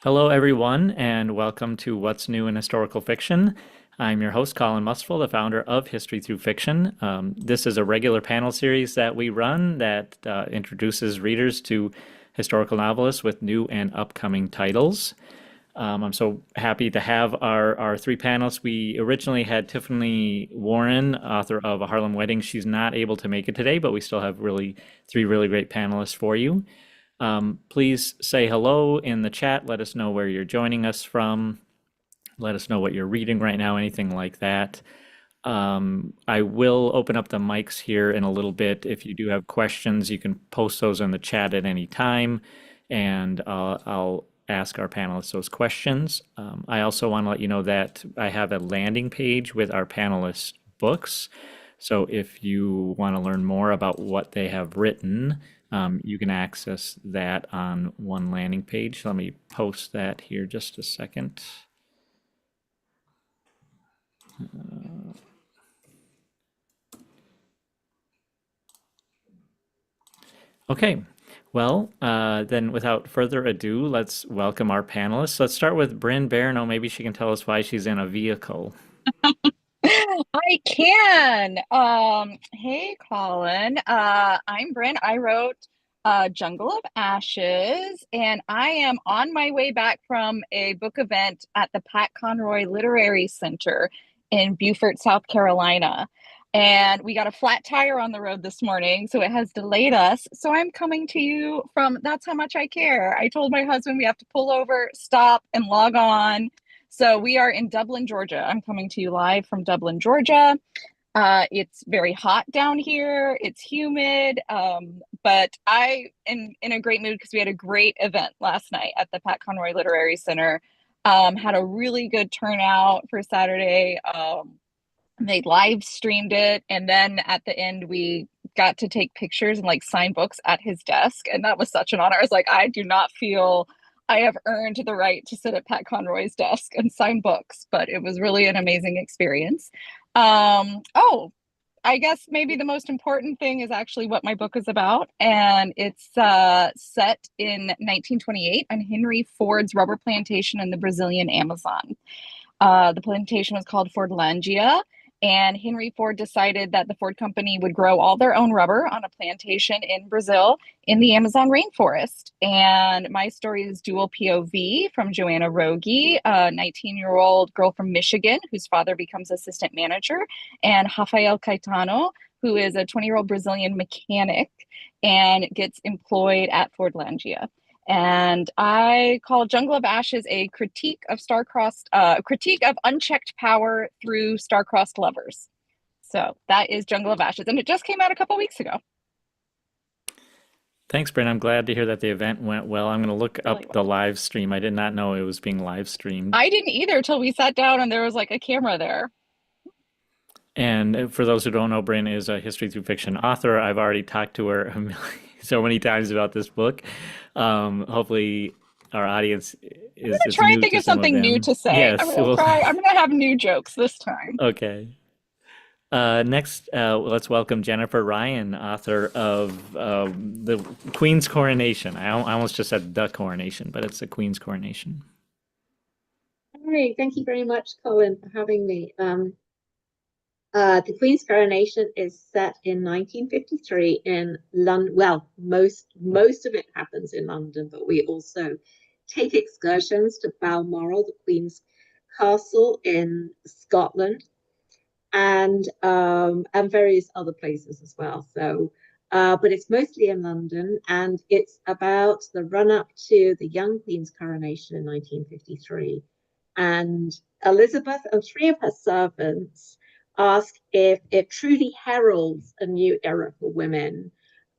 Hello, everyone, and welcome to What's New in Historical Fiction. I'm your host, Colin Mustful, the founder of History Through Fiction. This is a regular panel series that we run that introduces readers to historical novelists with new and upcoming titles. I'm so happy to have our three panelists. We originally had Tiffany Warren, author of A Harlem Wedding. She's not able to make it today, but we still have three really great panelists for you. Please say hello in the chat. Let us know where you're joining us from. Let us know what you're reading right now, anything like that. I will open up the mics here in a little bit. If you do have questions, you can post those in the chat at any time, and I'll ask our panelists those questions. I also want to let you know that I have a landing page with our panelists' books. So if you want to learn more about what they have written, you can access that on one landing page. Let me post that here just a second. Okay, well, then without further ado, let's welcome our panelists. Let's start with Brynn Barineau. Maybe she can tell us why she's in a vehicle. I can. Hey, Colin. I'm Brynn. I wrote Jungle of Ashes, and I am on my way back from a book event at the Pat Conroy Literary Center in Beaufort, South Carolina. And we got a flat tire on the road this morning, so it has delayed us. So I'm coming to you from That's How Much I Care. I told my husband we have to pull over, stop, and log on. So we are in Dublin, Georgia. I'm coming to you live from Dublin, Georgia. It's very hot down here. It's humid, but I am in a great mood because we had a great event last night at the Pat Conroy Literary Center. Had a really good turnout for Saturday. They live streamed it, and then at the end we got to take pictures and like sign books at his desk, and that was such an honor. I was like, I do not feel I have earned the right to sit at Pat Conroy's desk and sign books, but it was really an amazing experience. Oh, I guess maybe the most important thing is actually what my book is about, and it's set in 1928 on Henry Ford's rubber plantation in the Brazilian Amazon. The plantation was called Fordlandia, and Henry Ford decided that the Ford Company would grow all their own rubber on a plantation in Brazil in the Amazon rainforest. And my story is dual POV from Joanna Rogie, a 19-year-old girl from Michigan whose father becomes assistant manager, and Rafael Caetano, who is a 20-year-old Brazilian mechanic and gets employed at Fordlandia. And I call Jungle of Ashes a critique of unchecked power through star-crossed lovers. So that is Jungle of Ashes, and it just came out a couple weeks ago. Thanks, Brynn. I'm glad to hear that the event went well. I'm going to look Really up the well. live stream. I did not know it was being live streamed. I didn't either till we sat down and there was like a camera there. And for those who don't know, Brynn is a history through fiction author. I've already talked to her so many times about this book. Hopefully, our audience I'm is, gonna is try and new think to of some of something new them. to say. I'm Yes, gonna well, try. I'm gonna have new jokes this time. okay. Next, let's welcome Jennifer Ryan, author of The Queen's Coronation. I almost just said The Coronation, but it's The Queen's Coronation. Hi, thank you very much, Colin, for having me. The Queen's Coronation is set in 1953 in London. Well, most of it happens in London, but we also take excursions to Balmoral, the Queen's Castle in Scotland, and various other places as well. So, but it's mostly in London, and it's about the run up to the young Queen's coronation in 1953. And Elizabeth and three of her servants ask if it truly heralds a new era for women.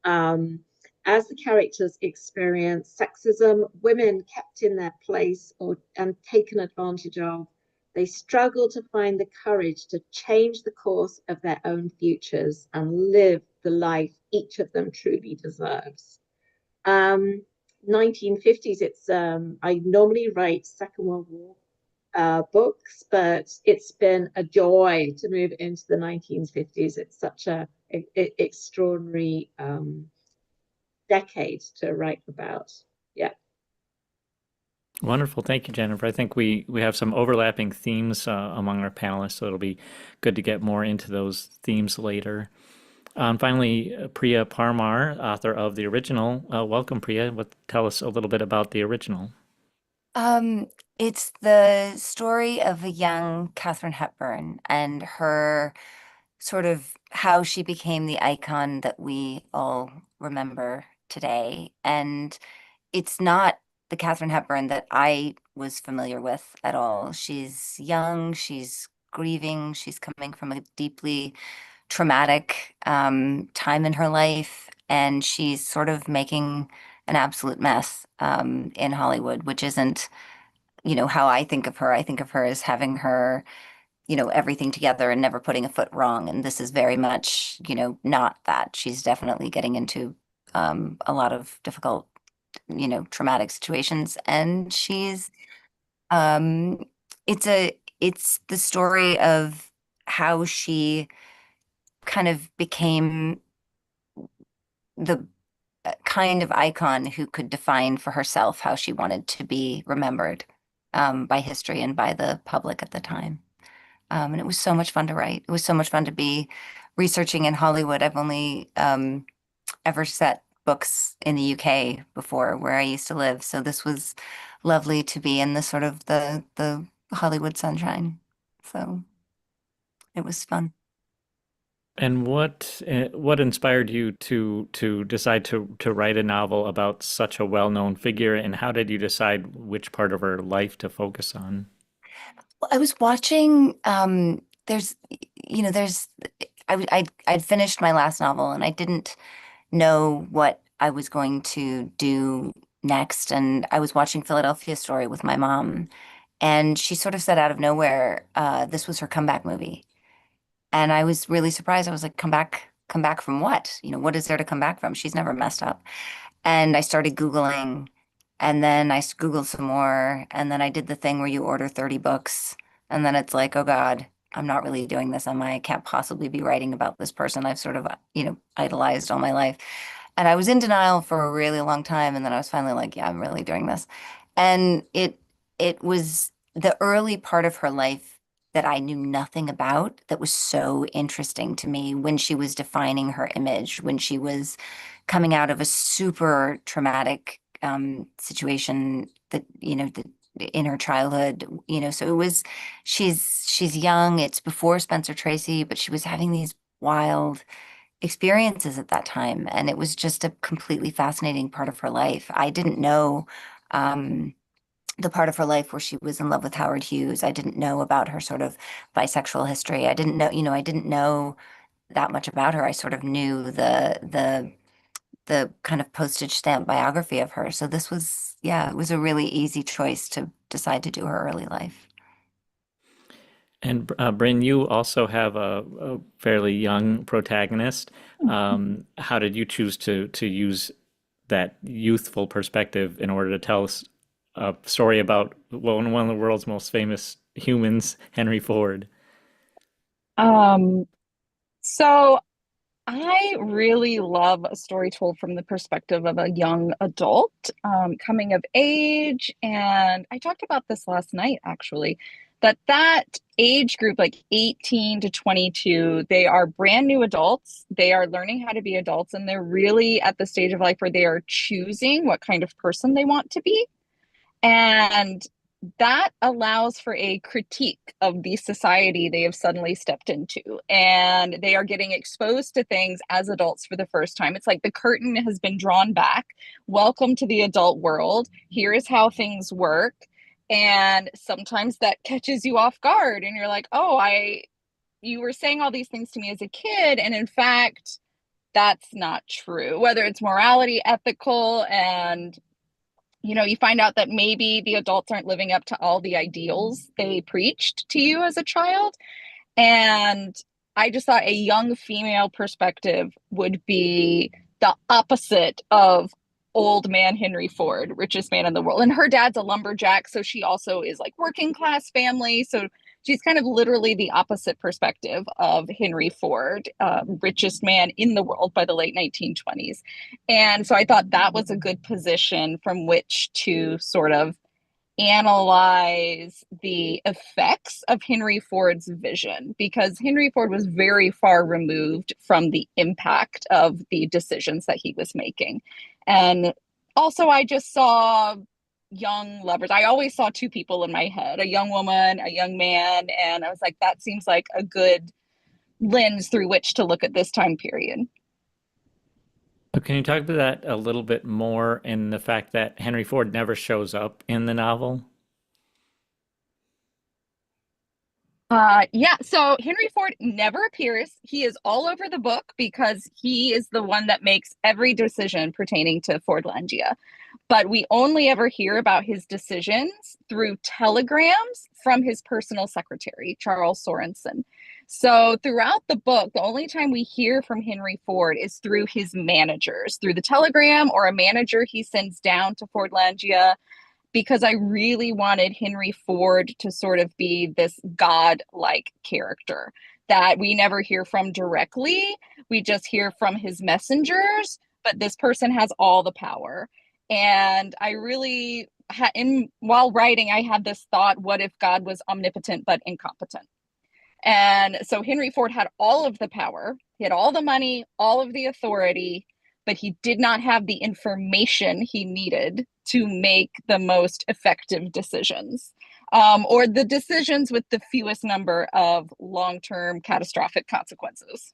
Um, as the characters experience sexism, women kept in their place or and taken advantage of, they struggle to find the courage to change the course of their own futures and live the life each of them truly deserves. 1950s, I normally write Second World War books, but it's been a joy to move into the 1950s. It's such a extraordinary decade to write about. Yeah. Wonderful. Thank you, Jennifer. I think we have some overlapping themes among our panelists, so it'll be good to get more into those themes later. Finally, Priya Parmar, author of the original. Welcome, Priya. Tell us a little bit about the original. Um, it's the story of a young Katharine Hepburn and her sort of how she became the icon that we all remember today. And it's not the Katharine Hepburn that I was familiar with at all. She's young, she's grieving, she's coming from a deeply traumatic time in her life, and she's sort of making an absolute mess in Hollywood, which isn't, how I think of her. I think of her as having her, everything together and never putting a foot wrong. And this is very much, not that. She's definitely getting into a lot of difficult, traumatic situations. And um, it's the story of how she kind of became the kind of icon who could define for herself how she wanted to be remembered by history and by the public at the time. And it was so much fun to write. It was so much fun to be researching in Hollywood. I've only ever set books in the UK before where I used to live. So this was lovely to be in the sort of the Hollywood sunshine. So it was fun. And what inspired you to decide to write a novel about such a well-known figure, and how did you decide which part of her life to focus on? Well, I was watching, there's, there's, I'd finished my last novel and I didn't know what I was going to do next. And I was watching Philadelphia Story with my mom, and she sort of said out of nowhere, this was her comeback movie. And I was really surprised. I was like, come back from what? What is there to come back from? She's never messed up. And I started Googling, and then Googled some more. And then I did the thing where you order 30 books. And then it's like, oh God, I'm not really doing this. I can't possibly be writing about this person I've sort of, idolized all my life. And I was in denial for a really long time. And then I was finally like, yeah, I'm really doing this. And it was the early part of her life that I knew nothing about that was so interesting to me when she was defining her image, when she was coming out of a super traumatic situation that, in her childhood, so it was, she's young, it's before Spencer Tracy, but she was having these wild experiences at that time. And it was just a completely fascinating part of her life. I didn't know um, the part of her life where she was in love with Howard Hughes. I didn't know about her sort of bisexual history. I didn't know, I didn't know that much about her. I sort of knew the kind of postage stamp biography of her. So this was, yeah, it was a really easy choice to decide to do her early life. And Bryn, you also have a fairly young protagonist. How did you choose to use that youthful perspective in order to tell us a story about one of the world's most famous humans, Henry Ford? Um, so I really love a story told from the perspective of a young adult, coming of age. And I talked about this last night, actually, that age group, like 18 to 22, they are brand new adults. They are learning how to be adults, and they're really at the stage of life where they are choosing what kind of person they want to be. And that allows for a critique of the society they have suddenly stepped into. And they are getting exposed to things as adults for the first time. It's like the curtain has been drawn back. Welcome to the adult world. Here is how things work. And sometimes that catches you off guard. And you're like, oh, you were saying all these things to me as a kid. And in fact, that's not true. Whether it's morality, ethical, and you find out that maybe the adults aren't living up to all the ideals they preached to you as a child. And I just thought a young female perspective would be the opposite of old man Henry Ford, richest man in the world. And her dad's a lumberjack, so she also is like working class family. So she's kind of literally the opposite perspective of Henry Ford, richest man in the world by the late 1920s. And so I thought that was a good position from which to sort of analyze the effects of Henry Ford's vision, because Henry Ford was very far removed from the impact of the decisions that he was making. And also, I just saw young lovers. I always saw two people in my head, a young woman, a young man. And I was like, that seems like a good lens through which to look at this time period. So can you talk about that a little bit more in the fact that Henry Ford never shows up in the novel? Yeah, so Henry Ford never appears. He is all over the book because he is the one that makes every decision pertaining to Fordlandia. But we only ever hear about his decisions through telegrams from his personal secretary, Charles Sorensen. So throughout the book, the only time we hear from Henry Ford is through his managers, through the telegram or a manager he sends down to Fordlandia, because I really wanted Henry Ford to sort of be this god-like character that we never hear from directly. We just hear from his messengers, but this person has all the power. And I really, while writing, I had this thought, what if God was omnipotent but incompetent? And so Henry Ford had all of the power, he had all the money, all of the authority, but he did not have the information he needed to make the most effective decisions, or the decisions with the fewest number of long-term catastrophic consequences.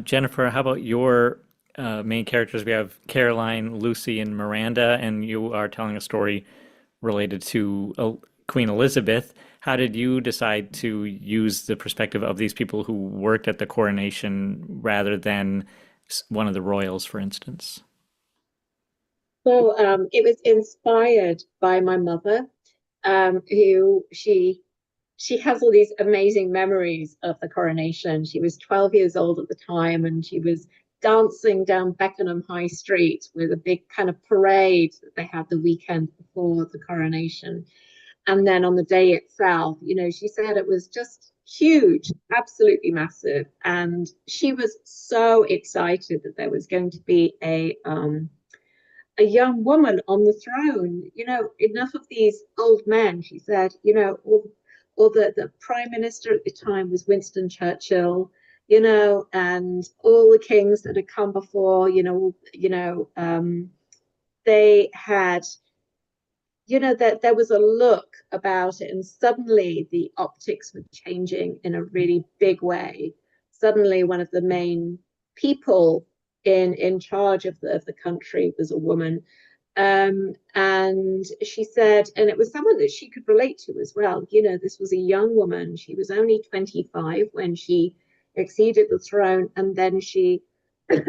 Jennifer, how about your main characters? We have Caroline, Lucy, and Miranda, and you are telling a story related to Queen Elizabeth. How did you decide to use the perspective of these people who worked at the coronation rather than one of the royals, for instance? So it was inspired by my mother, who she has all these amazing memories of the coronation. She was 12 years old at the time, and she was dancing down Beckenham High Street with a big kind of parade that they had the weekend before the coronation. And then on the day itself, you know, she said it was just huge, absolutely massive. And she was so excited that there was going to be a young woman on the throne. You know, enough of these old men, she said, you know, or the prime minister at the time was Winston Churchill, you know, and all the kings that had come before, they had, you know, that there was a look about it, and suddenly the optics were changing in a really big way. Suddenly, one of the main people in charge of the country was a woman. And she said, and it was someone that she could relate to as well. You know, this was a young woman. She was only 25 when she acceded the throne, and then she was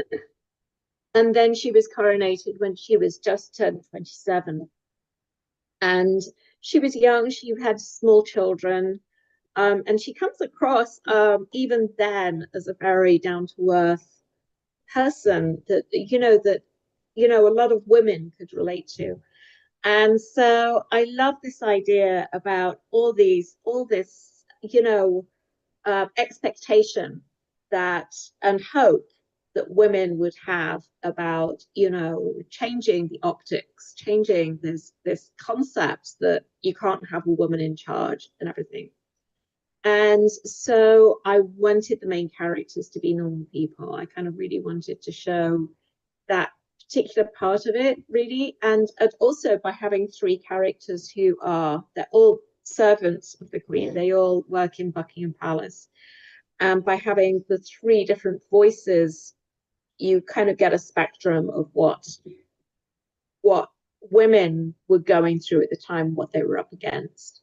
coronated when she was just turned 27. And she was young, she had small children, and she comes across even then as a very down-to-earth person that a lot of women could relate to. And so I love this idea about all this, expectation that and hope that women would have about, you know, changing the optics, changing this concept that you can't have a woman in charge and everything. And so I wanted the main characters to be normal people. I kind of really wanted to show that particular part of it, really. And also by having three characters they're all servants of the Queen. They all work in Buckingham Palace. And by having the three different voices, you kind of get a spectrum of what women were going through at the time, what they were up against.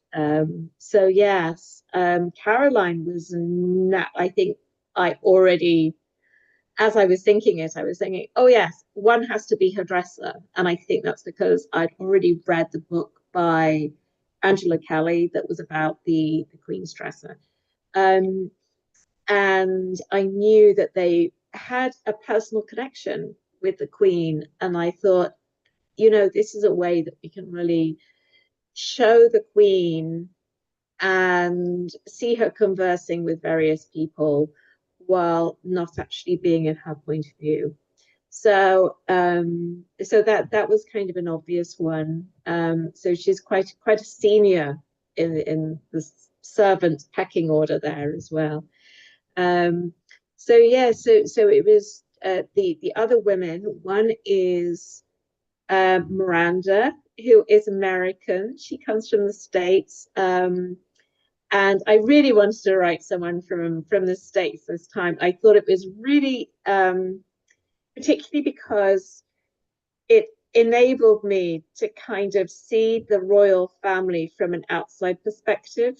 So yes, Caroline was not, I think I already, as I was thinking it, I was thinking, oh yes, one has to be her dresser. And I think that's because I'd already read the book by Angela Kelly that was about the Queen's dresser. And I knew that they had a personal connection with the Queen. And I thought, you know, this is a way that we can really show the Queen and see her conversing with various people while not actually being in her point of view. So so that was kind of an obvious one. So she's quite a senior in the servant pecking order there as well. So yeah, so it was the other women. One is Miranda, who is American. She comes from the States. And I really wanted to write someone from the States this time. I thought it was really particularly because it enabled me to kind of see the royal family from an outside perspective,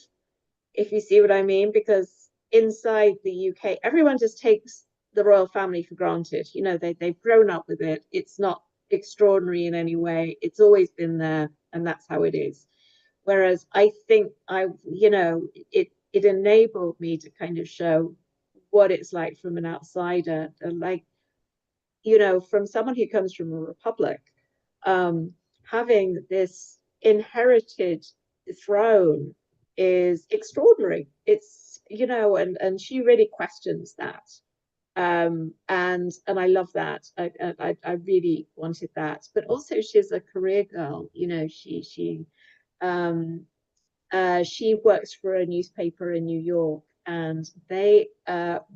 if you see what I mean, because inside the UK, everyone just takes the royal family for granted. You know, they've grown up with it. It's not extraordinary in any way. It's always been there, and that's how it is. Whereas I think it enabled me to kind of show what it's like from an outsider, and like, from someone who comes from a republic, having this inherited throne is extraordinary. It's, and she really questions that. And I love that. I really wanted that. But also she's a career girl. She works for a newspaper in New York, and they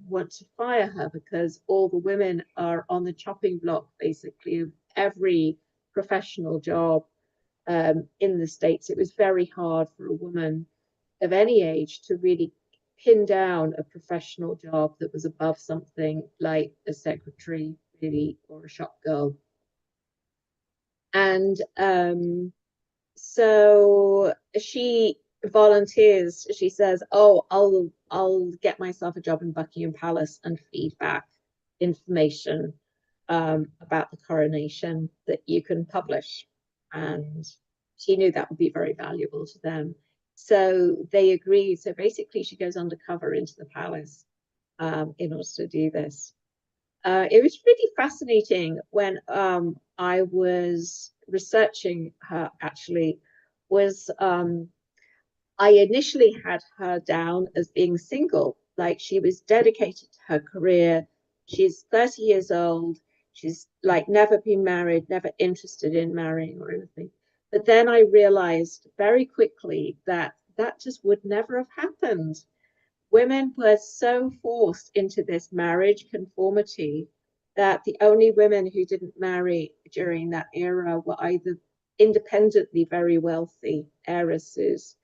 want to fire her because all the women are on the chopping block, basically, of every professional job in the States. It was very hard for a woman of any age to really pin down a professional job that was above something like a secretary, really, or a shop girl. And so she volunteers. She says, "Oh, I'll get myself a job in Buckingham Palace and feed back information about the coronation that you can publish." And she knew that would be very valuable to them. So they agreed. So basically, she goes undercover into the palace in order to do this. It was really fascinating when I was researching her, actually, was I initially had her down as being single, like she was dedicated to her career. She's 30 years old. She's like never been married, never interested in marrying or anything. But then I realized very quickly that that just would never have happened. Women were so forced into this marriage conformity that the only women who didn't marry during that era were either independently very wealthy heiresses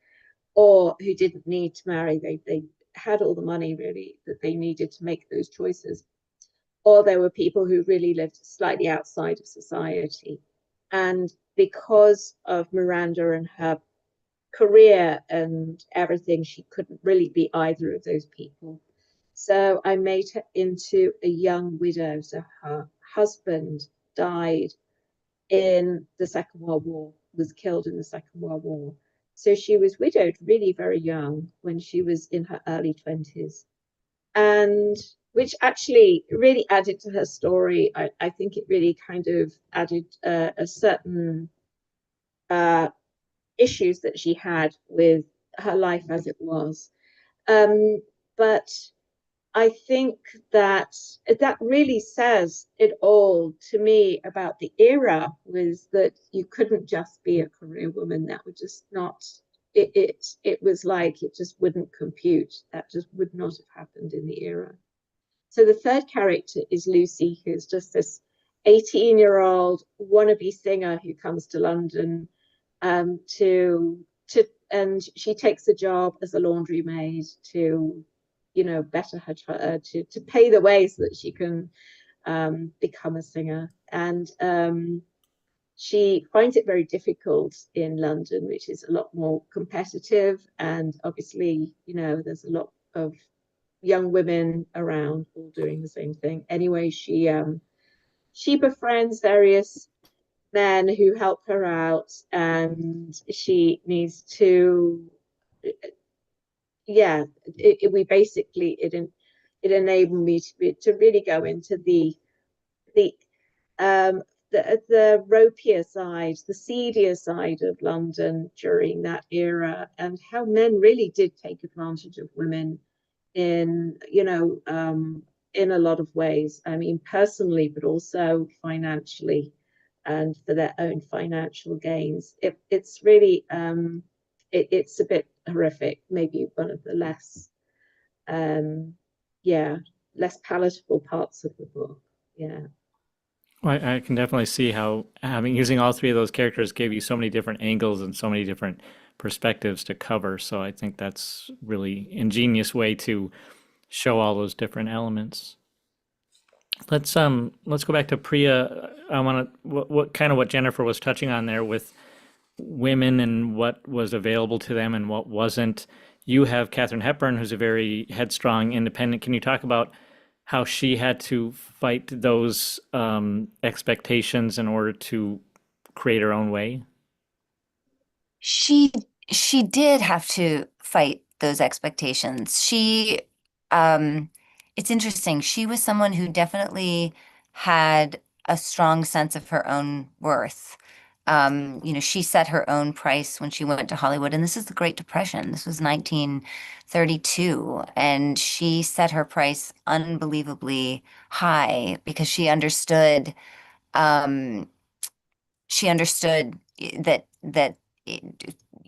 or who didn't need to marry. They had all the money really that they needed to make those choices. Or there were people who really lived slightly outside of society. And because of Miranda and her career and everything, she couldn't really be either of those people. So I made her into a young widow. So her husband died in the Second World War, was killed in the Second World War. So she was widowed really very young when she was in her early 20s. And which actually really added to her story. I think it really kind of added a certain issues that she had with her life as it was. But I think that that really says it all to me about the era, was that you couldn't just be a career woman. That would just not, it was like it just wouldn't compute. That just would not have happened in the era. So the third character is Lucy, who's just this 18-year-old wannabe singer who comes to London to and she takes a job as a laundry maid to better her to pay the way so that she can become a singer. And she finds it very difficult in London, which is a lot more competitive, and obviously there's a lot of young women around all doing the same thing. Anyway, she befriends various men who help her out, and she needs to, we basically, it enabled me to really go into the um the ropier side, the seedier side of London during that era, and how men really did take advantage of women in in a lot of ways. I mean, personally, but also financially, and for their own financial gains. It's really it's a bit horrific. Maybe one of the less yeah, less palatable parts of the book. Yeah. Well, I can definitely see how having using all three of those characters gave you so many different angles and so many different perspectives to cover. So I think that's really ingenious way to show all those different elements. Let's go back to Priya. I want to what kind of what Jennifer was touching on there with women and what was available to them and what wasn't. You have Katharine Hepburn, who's a very headstrong, independent. Can you talk about how she had to fight those expectations in order to create her own way? She she did have to fight those expectations. Um it's interesting. She was someone who definitely had a strong sense of her own worth. She set her own price when she went to Hollywood, and this is the Great Depression. This was 1932, and she set her price unbelievably high because um, she understood that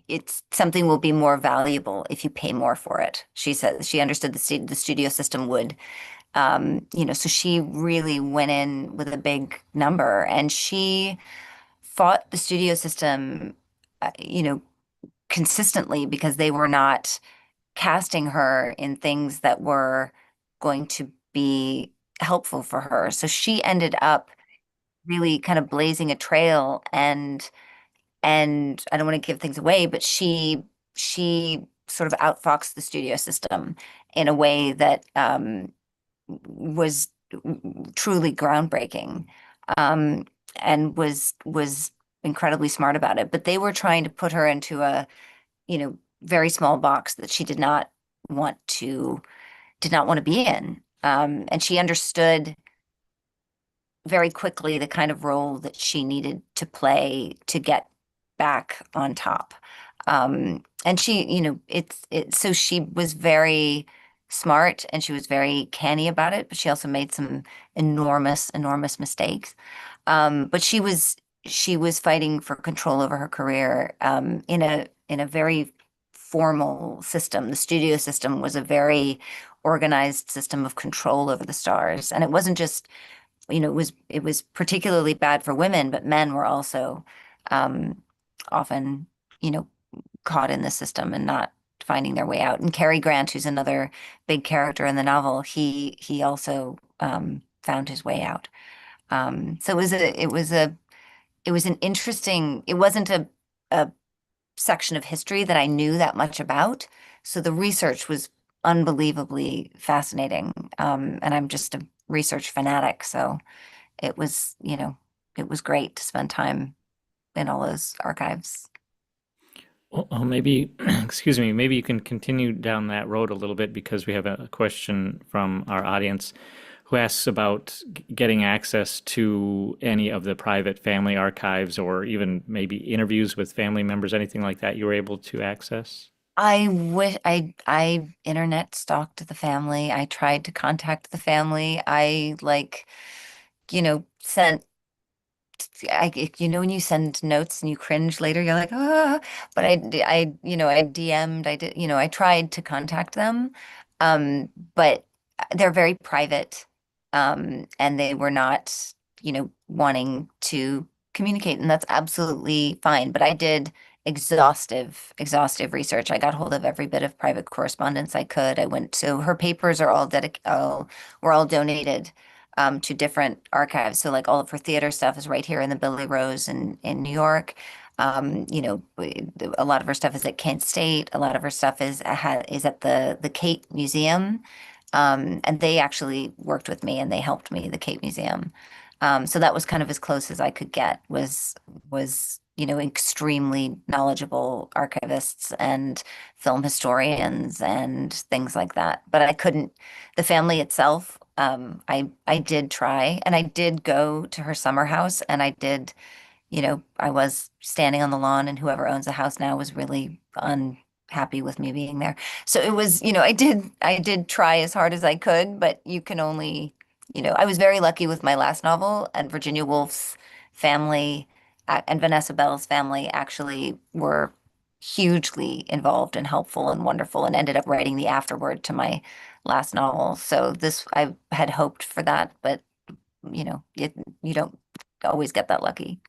it's something will be more valuable if you pay more for it. She says she understood the studio system would, so she really went in with a big number, and she fought the studio system, consistently because they were not casting her in things that were going to be helpful for her. So she ended up really kind of blazing a trail, and I don't want to give things away, but she sort of outfoxed the studio system in a way that was truly groundbreaking, um, and was incredibly smart about it. But they were trying to put her into a, very small box that she did not want to be in. And she understood very quickly the kind of role that she needed to play to get back on top. And so she was very smart and she was very canny about it, but she also made some enormous, enormous mistakes. But she was fighting for control over her career, in a very formal system. The studio system was a very organized system of control over the stars, and it wasn't just, it was particularly bad for women, but men were also, um, often, you know, caught in the system and not finding their way out. And Cary Grant, who's another big character in the novel, he also, found his way out. So it was an interesting. It wasn't a section of history that I knew that much about, so the research was unbelievably fascinating. And I'm just a research fanatic, so it was great to spend time in all those archives. Well, maybe, excuse me, maybe you can continue down that road a little bit because we have a question from our audience who asks about getting access to any of the private family archives or even maybe interviews with family members, anything like that you were able to access. I wish I internet stalked the family. I tried to contact the family. I sent when you send notes and you cringe later, you're like, ah, but I DM'd, I tried to contact them. But they're very private, and they were not, wanting to communicate, and that's absolutely fine. But I did exhaustive research. I got hold of every bit of private correspondence I could. I went to her papers are were all donated, to different archives. So like all of her theater stuff is right here in the Billy Rose in New York. A lot of her stuff is at Kent State. A lot of her stuff is at the Kate Museum. And they actually worked with me and they helped me, the Kate Museum. So that was kind of as close as I could get, was extremely knowledgeable archivists and film historians and things like that. But I couldn't, the family itself, I did try, and I did go to her summer house, and I was standing on the lawn, and whoever owns the house now was really happy with me being there. So it was, I did try as hard as I could, but you can only, I was very lucky with my last novel, and Virginia Woolf's family and Vanessa Bell's family actually were hugely involved and helpful and wonderful, and ended up writing the afterword to my last novel. So this, I had hoped for that, but you don't always get that lucky.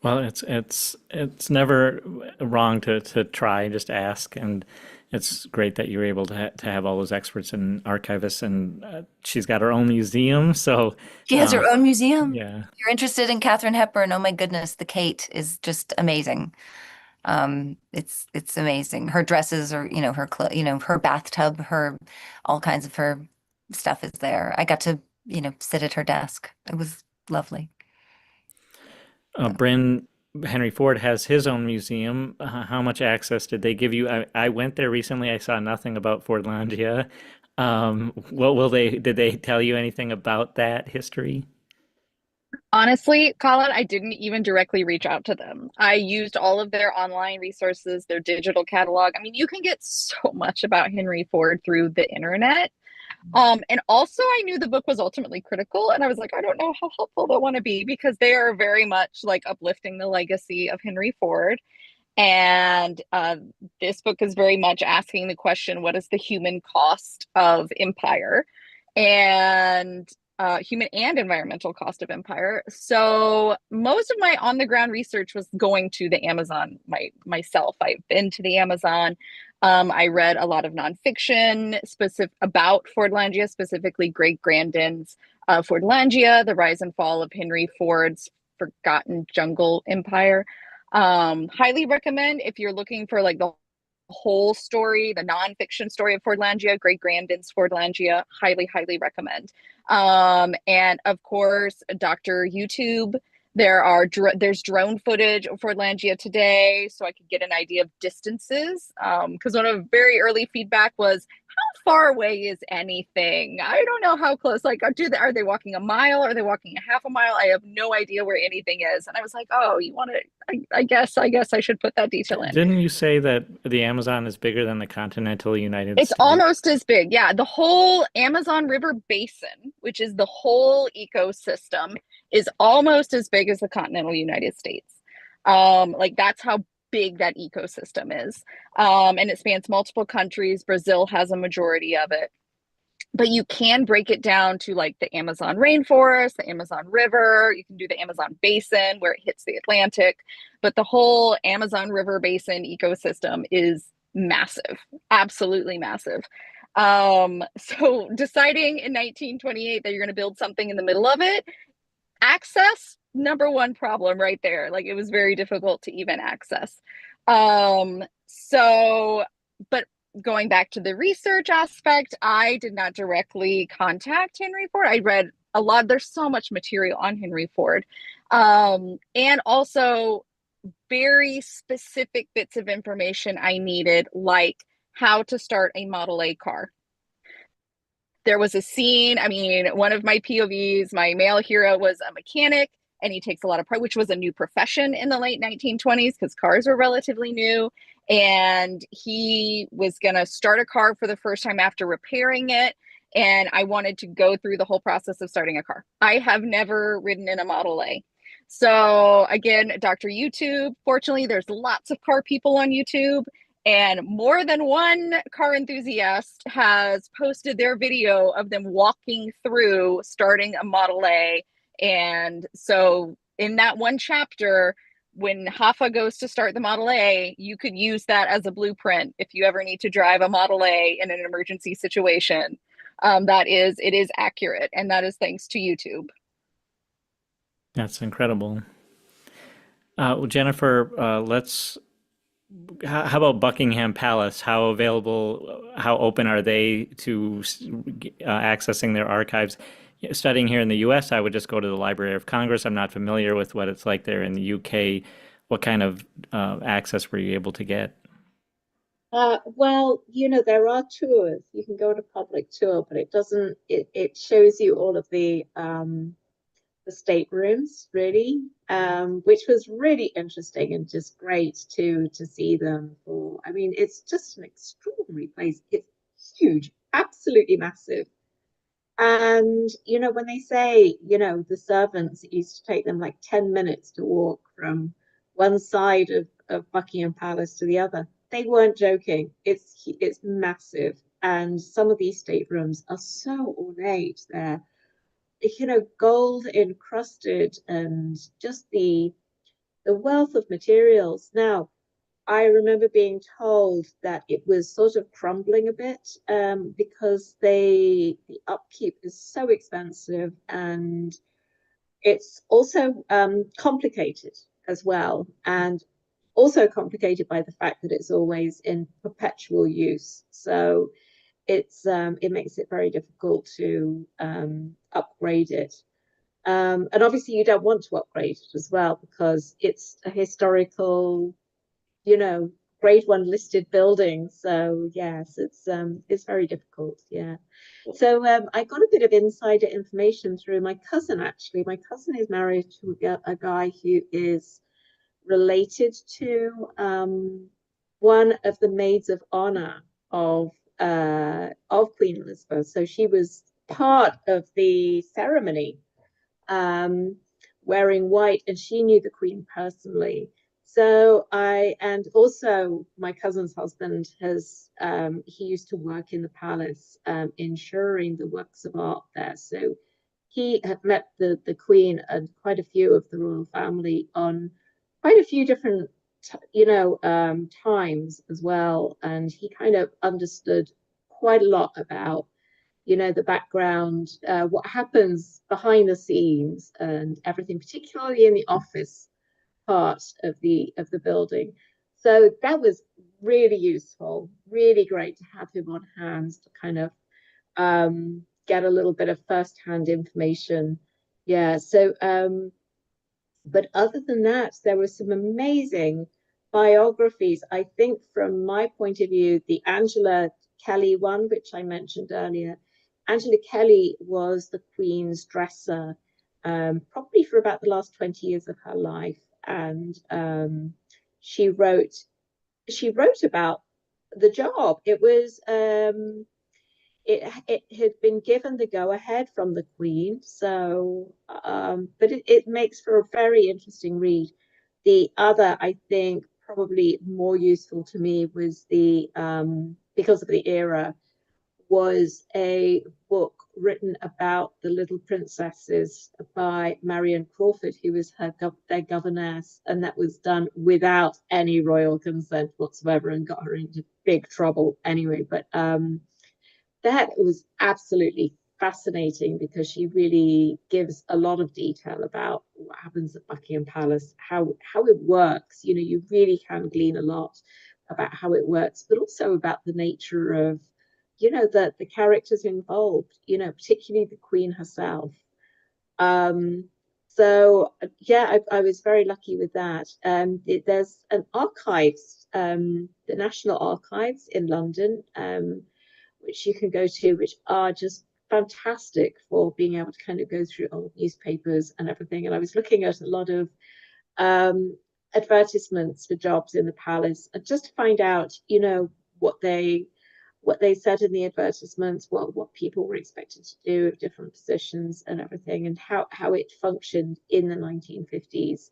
Well, it's never wrong to try, just ask, and it's great that you're able to have all those experts and archivists, and she's got her own museum, so She has her own museum. yeah. If you're interested in Katharine Hepburn, oh my goodness, the Kate is just amazing. It's amazing. Her dresses are, her bathtub, her all kinds of her stuff is there. I got to, sit at her desk. It was lovely. So. Bryn Henry Ford has his own museum. How much access did they give you? I went there recently. I saw nothing about Fordlandia. What will they, did they tell you anything about that history? Honestly, Colin, I didn't even directly reach out to them. I used all of their online resources, their digital catalog. I mean, you can get so much about Henry Ford through the internet. And also I knew the book was ultimately critical, and I was like, I don't know how helpful they'll want to be, because they are very much like uplifting the legacy of Henry Ford. And this book is very much asking the question, what is the human cost of empire? And human and environmental cost of empire. So most of my on the ground research was going to the Amazon myself. I've been to the Amazon. I read a lot of nonfiction specific about Fordlandia, specifically Greg Grandin's Fordlandia, The Rise and Fall of Henry Ford's Forgotten Jungle Empire. Highly recommend if you're looking for like the whole story, the nonfiction story of Fordlandia, Greg Grandin's Fordlandia. Highly, highly recommend. And of course, Dr. YouTube. There's drone footage of Fordlandia today, so I could get an idea of distances. Because one of very early feedback was, how far away is anything? I don't know how close. Like, are they walking a mile? Are they walking a half a mile? I have no idea where anything is. And I was like, oh, you want to? I guess I should put that detail in. Didn't you say that the Amazon is bigger than the continental United It's States? almost as big. Yeah, the whole Amazon River Basin, which is the whole ecosystem, is almost as big as the continental United States. Like that's how big that ecosystem is. And it spans multiple countries. Brazil has a majority of it. But you can break it down to like the Amazon rainforest, the Amazon River. You can do the Amazon Basin where it hits the Atlantic. But the whole Amazon River Basin ecosystem is massive, absolutely massive. So deciding in 1928 that you're going to build something in the middle of it, access, number one problem right there. Like it was very difficult to even access. So, but going back to the research aspect, I did not directly contact Henry Ford. I read a lot. There's so much material on Henry Ford. And also very specific bits of information I needed, like how to start a Model A car. There was a scene, I mean, one of my POVs, my male hero was a mechanic, and he takes a lot of pride, which was a new profession in the late 1920s because cars were relatively new. And he was going to start a car for the first time after repairing it. And I wanted to go through the whole process of starting a car. I have never ridden in a Model A. So again, Dr. YouTube, fortunately, there's lots of car people on YouTube. And more than one car enthusiast has posted their video of them walking through starting a Model A. And so in that one chapter, when Hoffa goes to start the Model A, you could use that as a blueprint if you ever need to drive a Model A in an emergency situation. It is accurate, and that is thanks to YouTube. That's incredible. Well, Jennifer, how about Buckingham Palace? How available, how open are they to accessing their archives? Studying here in the US, I would just go to the Library of Congress. I'm not familiar with what it's like there in the UK. What kind of access were you able to get? Well, there are tours. You can go on a public tour, but it doesn't, it shows you all of the the staterooms, really, which was really interesting and just great to see them for. I mean, it's just an extraordinary place. It's huge, absolutely massive. And, when they say, the servants, it used to take them like 10 minutes to walk from one side of Buckingham Palace to the other. They weren't joking. It's massive. And some of these staterooms are so ornate. They're, gold encrusted and just the wealth of materials. Now, I remember being told that it was sort of crumbling a bit because the upkeep is so expensive, and it's also complicated as well, and also complicated by the fact that it's always in perpetual use. So it makes it very difficult to upgrade it. And obviously you don't want to upgrade it as well because it's a historical, you know, grade one listed building. So yes, it's very difficult. Yeah. So I got a bit of insider information through my cousin, actually. My cousin is married to a guy who is related to one of the maids of honor of Queen Elizabeth. So she was part of the ceremony, um, wearing white, and she knew the Queen personally. So and also my cousin's husband he used to work in the palace, ensuring the works of art there. So he had met the Queen and quite a few of the royal family on quite a few different, times as well. And he kind of understood quite a lot about the background, what happens behind the scenes and everything, particularly in the office part of the building. So that was really useful, really great to have him on hand to kind of get a little bit of first-hand information. Yeah, so but other than that, there were some amazing biographies. I think from my point of view, the Angela Kelly one, which I mentioned earlier, Angela Kelly was the Queen's dresser, probably for about the last 20 years of her life. And she wrote about the job. It had been given the go-ahead from the Queen, so but it makes for a very interesting read. The other, I think, probably more useful to me was the because of the era, was a book written about the Little Princesses by Marion Crawford, who was their governess, and that was done without any royal consent whatsoever and got her into big trouble anyway. But that was absolutely fascinating because she really gives a lot of detail about what happens at Buckingham Palace, how it works. You really can glean a lot about how it works, but also about the nature of, the characters involved, particularly the Queen herself. So yeah, I was very lucky with that. There's an archives, the National Archives in London, which you can go to, which are just fantastic for being able to kind of go through old newspapers and everything. And I was looking at a lot of advertisements for jobs in the palace, and just to find out, what they said in the advertisements, what people were expected to do of different positions and everything, and how it functioned in the 1950s.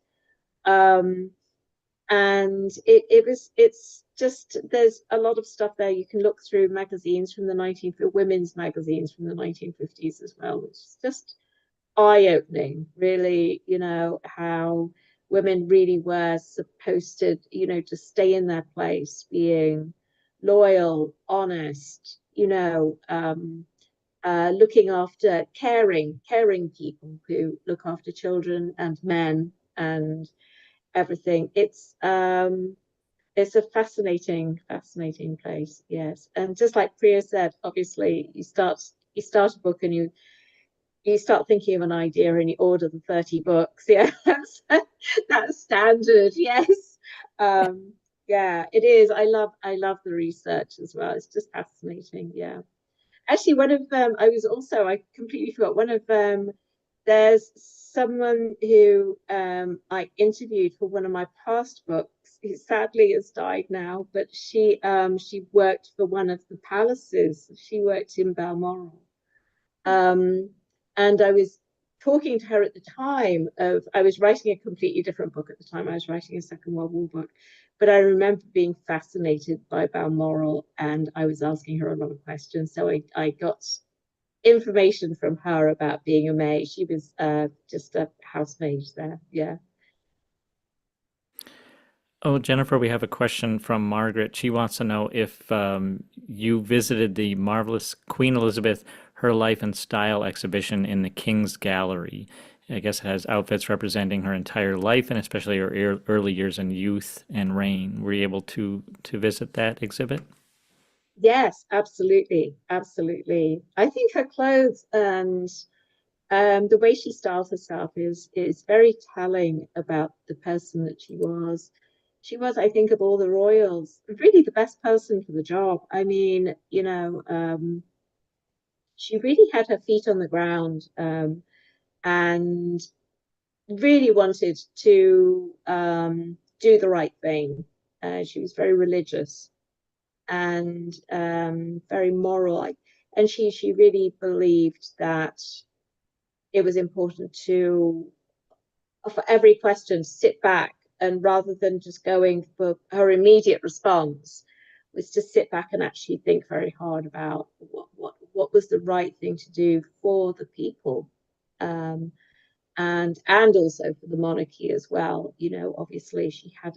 And it's just, there's a lot of stuff there. You can look through magazines from the women's magazines from the 1950s as well, which is just eye-opening, really, how women really were supposed to, to stay in their place, being loyal, honest, looking after, caring people who look after children and men and everything. It's a fascinating place. Yes. And just like Priya said, obviously you start a book and you start thinking of an idea and you order the 30 books. Yeah, that's standard. Yes. Yeah, it is. I love the research as well. It's just fascinating. Yeah. Actually, one of I completely forgot one of there's someone who I interviewed for one of my past books, who sadly has died now, but she worked for one of the palaces. She worked in Balmoral. And I was talking to her at the time of, I was writing a completely different book at the time. I was writing a Second World War book, but I remember being fascinated by Balmoral, and I was asking her a lot of questions. So I got information from her about being a maid. She was just a housemaid there. Yeah. Oh, Jennifer, we have a question from Margaret. She wants to know if you visited the marvelous Queen Elizabeth Her Life and Style exhibition in the King's Gallery. I guess it has outfits representing her entire life and especially her early years in youth and reign. Were you able to visit that exhibit? Yes, absolutely, absolutely. I think her clothes and the way she styles herself is very telling about the person that she was. She was, I think, of all the royals, really the best person for the job. I mean, she really had her feet on the ground, and really wanted to do the right thing. She was very religious and very moral. And she really believed that it was important to, for every question, sit back, and rather than just going for her immediate response, was to sit back and actually think very hard about what was the right thing to do for the people, and also for the monarchy as well. Obviously she had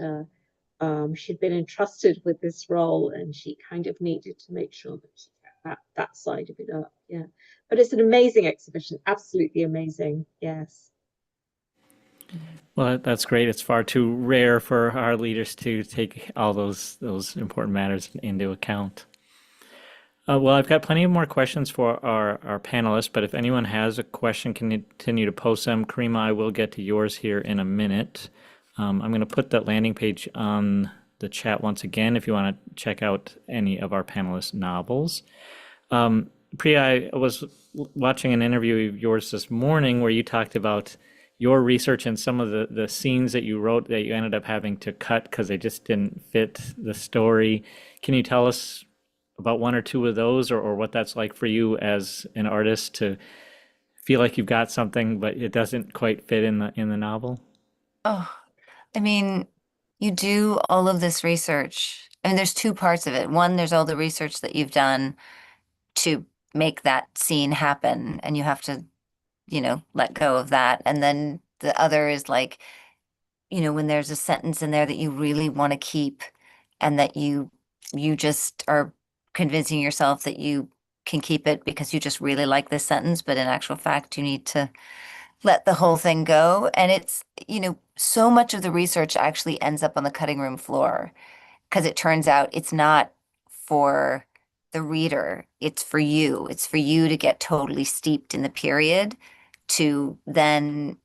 she'd been entrusted with this role, and she kind of needed to make sure that she kept that side of it up. Yeah, but it's an amazing exhibition, absolutely amazing. Yes. Well, that's great. It's far too rare for our leaders to take all those important matters into account. Well, I've got plenty of more questions for our panelists, but if anyone has a question, can continue to post them. Karima, I will get to yours here in a minute. I'm going to put that landing page on the chat once again if you want to check out any of our panelists' novels. Priya, I was watching an interview of yours this morning where you talked about your research and some of the scenes that you wrote that you ended up having to cut because they just didn't fit the story. Can you tell us about one or two of those, or what that's like for you as an artist to feel like you've got something but it doesn't quite fit in the novel? Oh, I mean, you do all of this research. I mean, there's two parts of it. One, there's all the research that you've done to make that scene happen, and you have to, let go of that. And then the other is like, when there's a sentence in there that you really want to keep, and that you just are convincing yourself that you can keep it because you just really like this sentence, but in actual fact, you need to let the whole thing go. And it's, so much of the research actually ends up on the cutting room floor because it turns out it's not for the reader, it's for you. It's for you to get totally steeped in the period to then,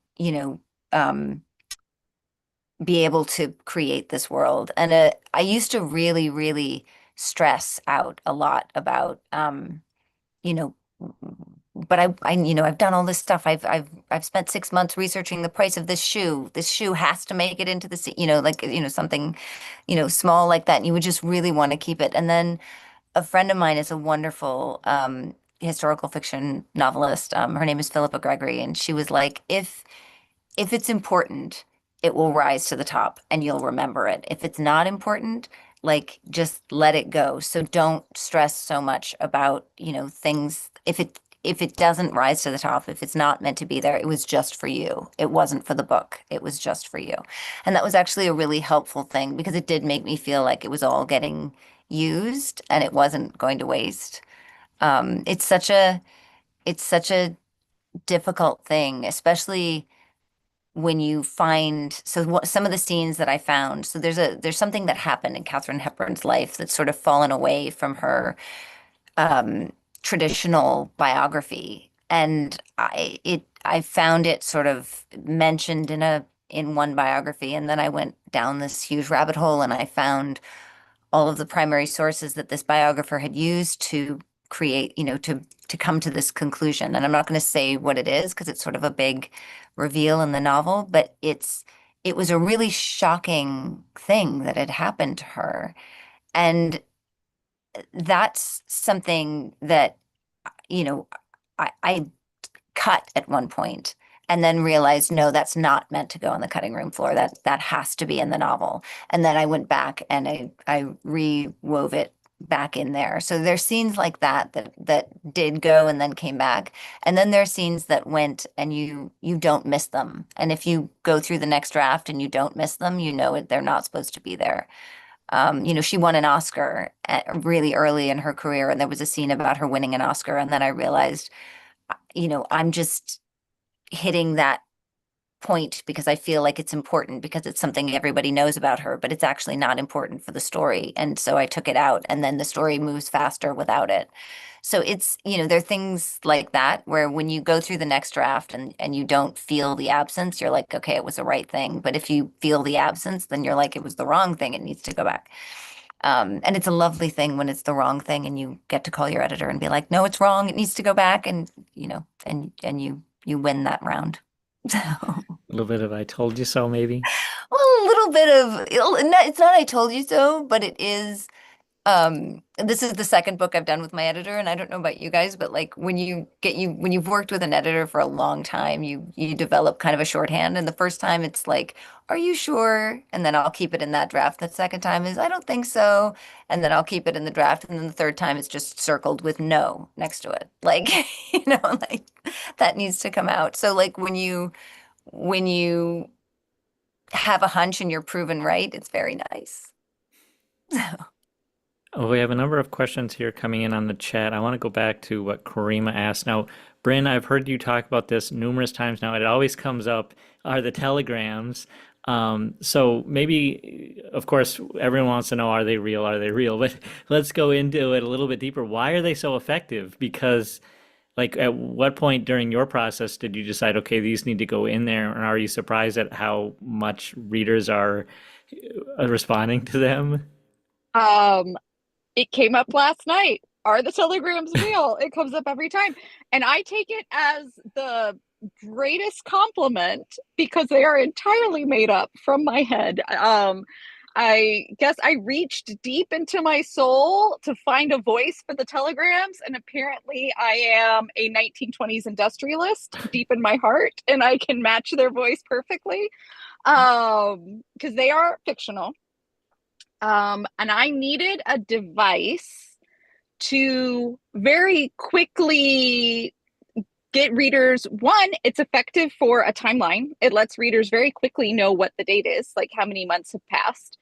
be able to create this world. And I used to really, really stress out a lot about, you know, but I've done all this stuff. I've spent 6 months researching the price of this shoe. This shoe has to make it into the, something, small like that. And you would just really want to keep it. And then a friend of mine is a wonderful, historical fiction novelist. Her name is Philippa Gregory, and she was like, if it's important, it will rise to the top and you'll remember it. If it's not important, like just let it go. So don't stress so much about, things. If it doesn't rise to the top, if it's not meant to be there, it was just for you. It wasn't for the book. It was just for you. And that was actually a really helpful thing because it did make me feel like it was all getting used and it wasn't going to waste. It's such a difficult thing, especially when you find some of the scenes that I found. So there's something that happened in Katharine Hepburn's life that's sort of fallen away from her um, traditional biography, and I found it sort of mentioned in one biography, and then I went down this huge rabbit hole, and I found all of the primary sources that this biographer had used to create, to come to this conclusion. And I'm not going to say what it is because it's sort of a big reveal in the novel, but it was a really shocking thing that had happened to her. And that's something that, I cut at one point and then realized, no, that's not meant to go on the cutting room floor. That has to be in the novel. And then I went back and I rewove it back in there. So there's scenes like that did go and then came back. And then there are scenes that went and you don't miss them. And if you go through the next draft and you don't miss them, they're not supposed to be there. She won an Oscar really early in her career, and there was a scene about her winning an Oscar. And then I realized, I'm just hitting that point because I feel like it's important because it's something everybody knows about her, but it's actually not important for the story. And so I took it out, and then the story moves faster without it. So it's, there are things like that where when you go through the next draft and you don't feel the absence, you're like, okay, it was the right thing. But if you feel the absence, then you're like, it was the wrong thing. It needs to go back. And it's a lovely thing when it's the wrong thing and you get to call your editor and be like, no, it's wrong. It needs to go back. And, and you win that round. So, A little bit of I told you so, maybe. well, a little bit of, it's not I told you so, but it is. This is the second book I've done with my editor, and I don't know about you guys, but like when you've worked with an editor for a long time, you develop kind of a shorthand. And the first time it's like, are you sure? And then I'll keep it in that draft. The second time is, I don't think so. And then I'll keep it in the draft. And then the third time it's just circled with no next to it. Like, like that needs to come out. So like when you have a hunch and you're proven right, it's very nice. So. Oh, we have a number of questions here coming in on the chat. I want to go back to what Karima asked. Now, Brynn, I've heard you talk about this numerous times now. It always comes up, are the telegrams. So maybe, of course, everyone wants to know, are they real? Are they real? But let's go into it a little bit deeper. Why are they so effective? Because, like, at what point during your process did you decide, okay, these need to go in there? And are you surprised at how much readers are responding to them? It came up last night. Are the telegrams real? It comes up every time. And I take it as the greatest compliment because they are entirely made up from my head. I guess I reached deep into my soul to find a voice for the telegrams, and apparently I am a 1920s industrialist deep in my heart, and I can match their voice perfectly because they are fictional. And I needed a device to very quickly get readers. One, it's effective for a timeline. It lets readers very quickly know what the date is, like how many months have passed.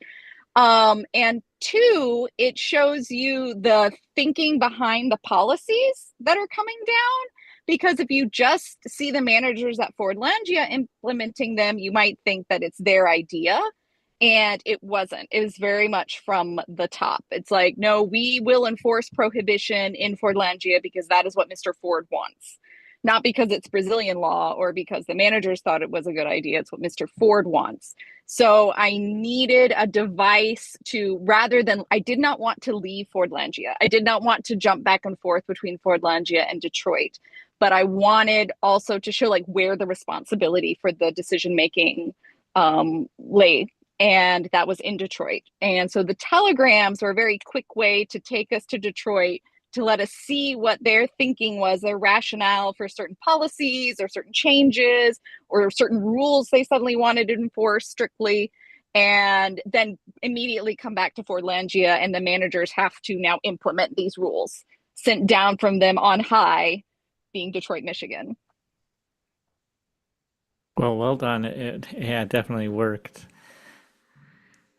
And two, it shows you the thinking behind the policies that are coming down. Because if you just see the managers at Fordlandia implementing them, you might think that it's their idea. And it wasn't. It was very much from the top. It's like, no, we will enforce prohibition in Fordlandia because that is what Mr. Ford wants. Not because it's Brazilian law or because the managers thought it was a good idea. It's what Mr. Ford wants. So I needed a device to, I did not want to leave Fordlandia. I did not want to jump back and forth between Fordlandia and Detroit. But I wanted also to show like where the responsibility for the decision-making lay. And that was in Detroit. And so the telegrams were a very quick way to take us to Detroit to let us see what their thinking was, their rationale for certain policies or certain changes or certain rules they suddenly wanted to enforce strictly, and then immediately come back to Fordlandia, and the managers have to now implement these rules sent down from them on high, being Detroit, Michigan. Well done. It definitely worked.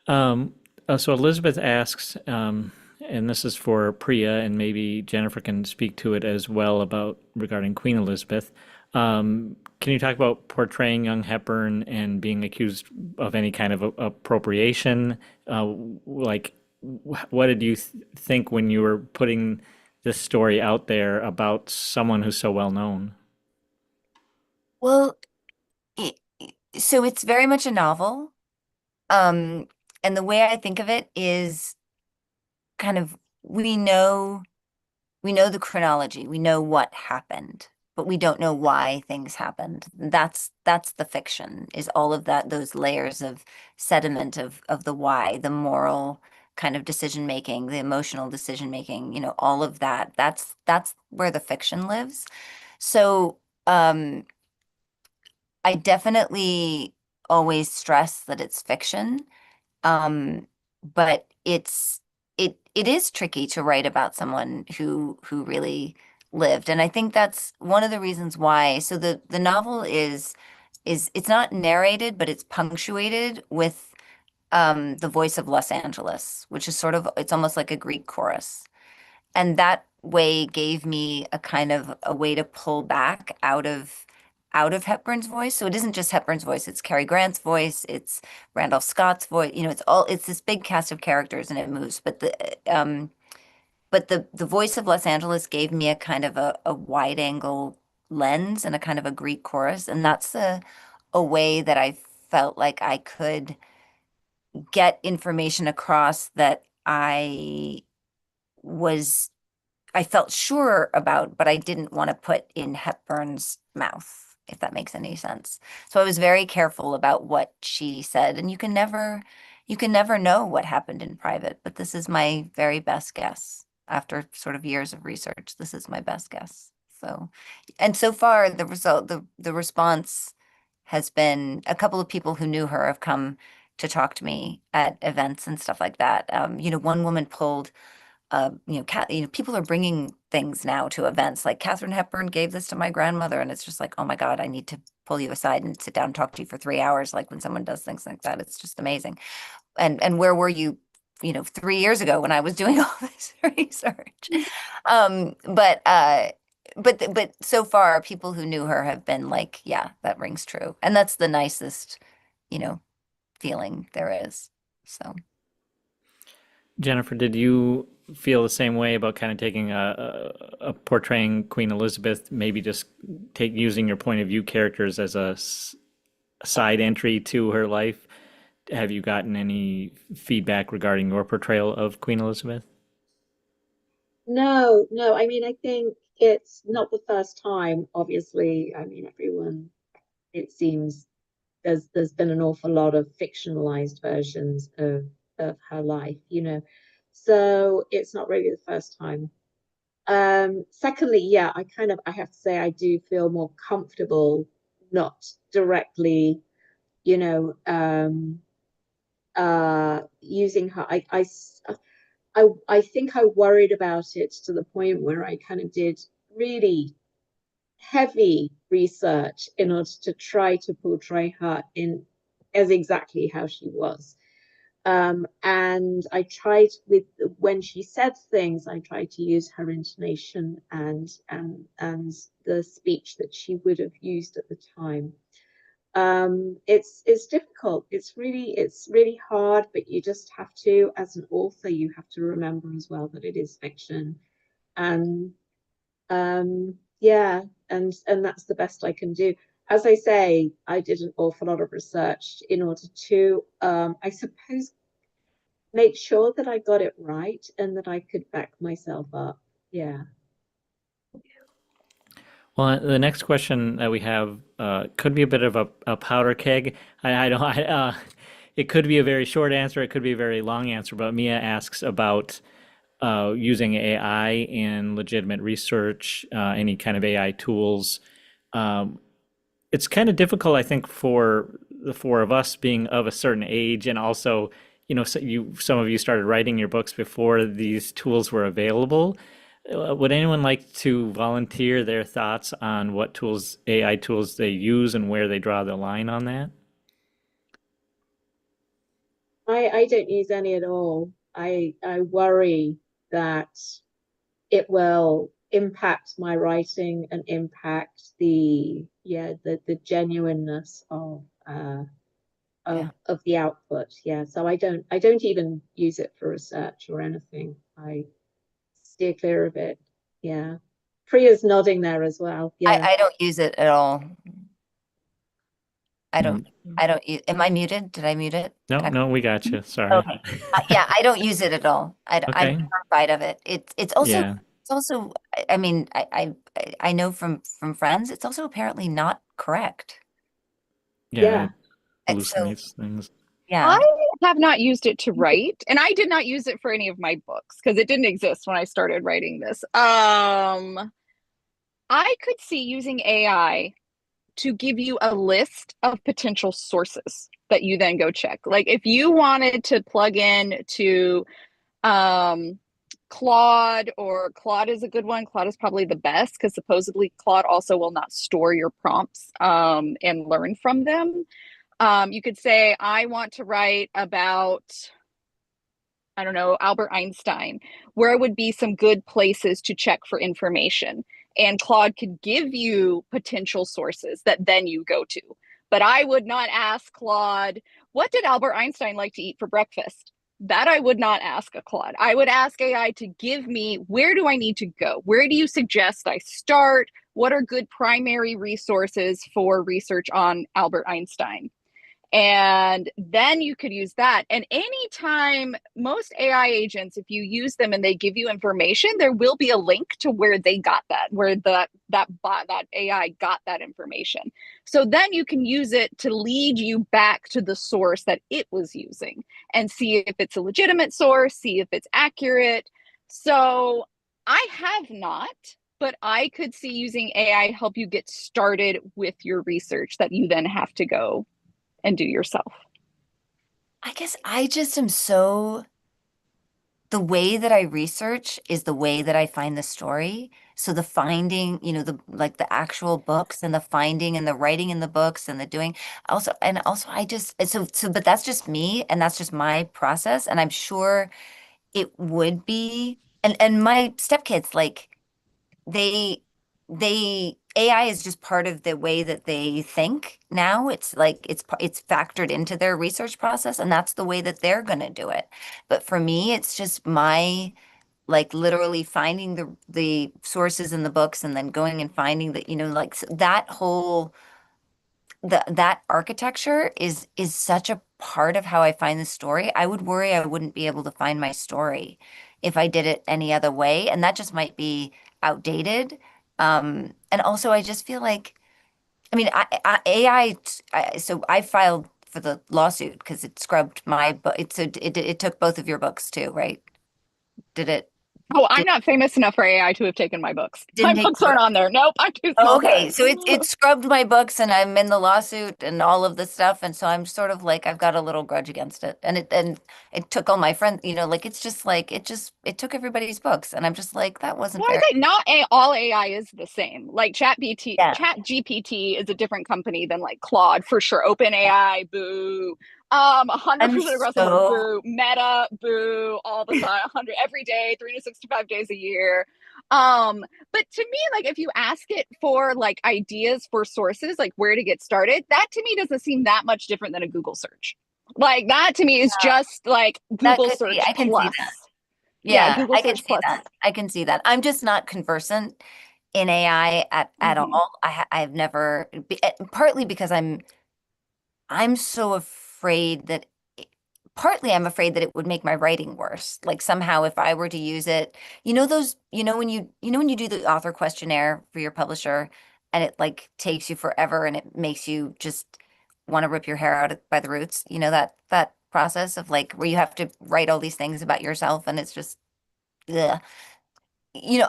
So Elizabeth asks, and this is for Priya, and maybe Jennifer can speak to it as well about regarding Queen Elizabeth. Can you talk about portraying young Hepburn and being accused of any kind of appropriation? What did you think when you were putting this story out there about someone who's so well known? Well, so it's very much a novel. And the way I think of it is kind of we know the chronology, we know what happened, but we don't know why things happened. That's the fiction, is all of that, those layers of sediment of the why, the moral kind of decision making, the emotional decision making, all of that. That's where the fiction lives. So I definitely always stress that it's fiction. But it is tricky to write about someone who really lived. And I think that's one of the reasons why. So the novel is it's not narrated, but it's punctuated with the voice of Los Angeles, which is sort of, it's almost like a Greek chorus. And that way gave me a kind of a way to pull back out of Hepburn's voice. So it isn't just Hepburn's voice, it's Cary Grant's voice, it's Randolph Scott's voice, it's this big cast of characters and it moves. But the voice of Los Angeles gave me a kind of a wide angle lens and a kind of a Greek chorus. And that's a way that I felt like I could get information across that was I felt sure about, but I didn't want to put in Hepburn's mouth, if that makes any sense. So I was very careful about what she said, and you can never know what happened in private, but this is my very best guess after sort of years of research. This is my best guess. So, and so far the response has been, a couple of people who knew her have come to talk to me at events and stuff like that. One woman pulled people are bringing things now to events. Like Katharine Hepburn gave this to my grandmother, and it's just like, oh my God, I need to pull you aside and sit down and talk to you for 3 hours. Like when someone does things like that, it's just amazing. And where were you, 3 years ago when I was doing all this research? But so far, people who knew her have been like, yeah, that rings true, and that's the nicest, feeling there is. So. Jennifer, did you feel the same way about kind of taking a portraying Queen Elizabeth, maybe just using your point of view characters as a side entry to her life? Have you gotten any feedback regarding your portrayal of Queen Elizabeth? No, no. I mean, I think it's not the first time, obviously. I mean, everyone, it seems there's been an awful lot of fictionalized versions of her life, So it's not really the first time. Secondly, yeah, I have to say I do feel more comfortable not directly, you know, using her. I think I worried about it to the point where I kind of did really heavy research in order to try to portray her in as exactly how she was. And I tried when she said things, I tried to use her intonation and the speech that she would have used at the time. It's difficult. It's really hard, but you just have to, as an author, you have to remember as well that it is fiction. And yeah, and that's the best I can do. As I say, I did an awful lot of research in order to, I suppose, make sure that I got it right and that I could back myself up. Yeah. Well, the next question that we have could be a bit of a powder keg. I don't. It could be a very short answer. It could be a very long answer. But Mia asks about using AI in legitimate research, any kind of AI tools. It's kind of difficult, I think, for the four of us being of a certain age, and also, some of you started writing your books before these tools were available. Would anyone like to volunteer their thoughts on what tools, AI tools they use and where they draw the line on that? I don't use any at all. I worry that it will impact my writing and impact the genuineness Yeah. of the output. Yeah. So I don't even use it for research or anything. I steer clear of it. Yeah. Priya's nodding there as well. I, Yeah. I don't use it at all. I don't, Mm. I don't, am I muted? Did I mute it? No, Okay. no, we got you. Sorry. Okay. Yeah, I don't use it at all. I'm Okay. terrified of it. It's also Yeah. It's also, I mean, I know from friends, it's also apparently not correct. Yeah, Yeah. it So hallucinates things. I yeah. have not used it to write, and I did not use it for any of my books because it didn't exist when I started writing this. I could see using AI to give you a list of potential sources that you then go check. Like if you wanted to plug in to um, Claude, or Claude is a good one. Claude is probably the best because supposedly Claude also will not store your prompts and learn from them. You could say, I want to write about, I don't know, Albert Einstein. Where would be some good places to check for information? And Claude could give you potential sources that then you go to. But I would not ask Claude, what did Albert Einstein like to eat for breakfast? That I would not ask a Claude. I would ask AI to give me, where do I need to go? Where do you suggest I start? What are good primary resources for research on Albert Einstein? And then you could use that. And anytime, most AI agents, if you use them and they give you information, there will be a link to where they got that, where that bot, that AI got that information. So then you can use it to lead you back to the source that it was using and see if it's a legitimate source, see if it's accurate. So I have not, but I could see using AI help you get started with your research that you then have to go and do yourself. I guess I just am so, the way that I research is the way that I find the story. So the finding, the like the actual books and the finding and the writing in the books and the doing also I just but that's just me and that's just my process. And I'm sure it would be, and my stepkids, like they AI is just part of the way that they think now. It's like it's factored into their research process, and that's the way that they're going to do it. But for me, it's just my, like, literally finding the sources in the books and then going and finding that, like, that whole that architecture is such a part of how I find the story. I would worry I wouldn't be able to find my story if I did it any other way, and that just might be outdated. And also I just feel like, I mean, so I filed for the lawsuit because it scrubbed my book. It took both of your books too, right? Did it? Oh, I'm Did not famous enough for AI to have taken my books. didn't My take books aren't on there. Nope, I'm too Oh, small for okay, it. so it scrubbed my books and I'm in the lawsuit and all of the stuff, and so I'm sort of like I've got a little grudge against it. And it took all my friends, like it's just like it took everybody's books, and I'm just like that wasn't Well, I fair. think not all AI is the same. Like Yeah, Chat GPT is a different company than like Claude for sure. yeah. OpenAI, boo. I'm 100% across the board, so boo. Meta, boo. All the time, 100 every day, 365 days a year. But to me, like if you ask it for like ideas for sources, like where to get started, that to me doesn't seem that much different than a Google search. Like that to me is just like that Google could be. search I can see plus. that. Yeah, Yeah, Google I can search see plus. that. I can see that. I'm just not conversant in AI at Mhm. all. I've never, partly because I'm so afraid that partly I'm afraid that it would make my writing worse. Like somehow if I were to use it, when you do the author questionnaire for your publisher and it like takes you forever and it makes you just want to rip your hair out by the roots, that process of like where you have to write all these things about yourself and it's just ugh.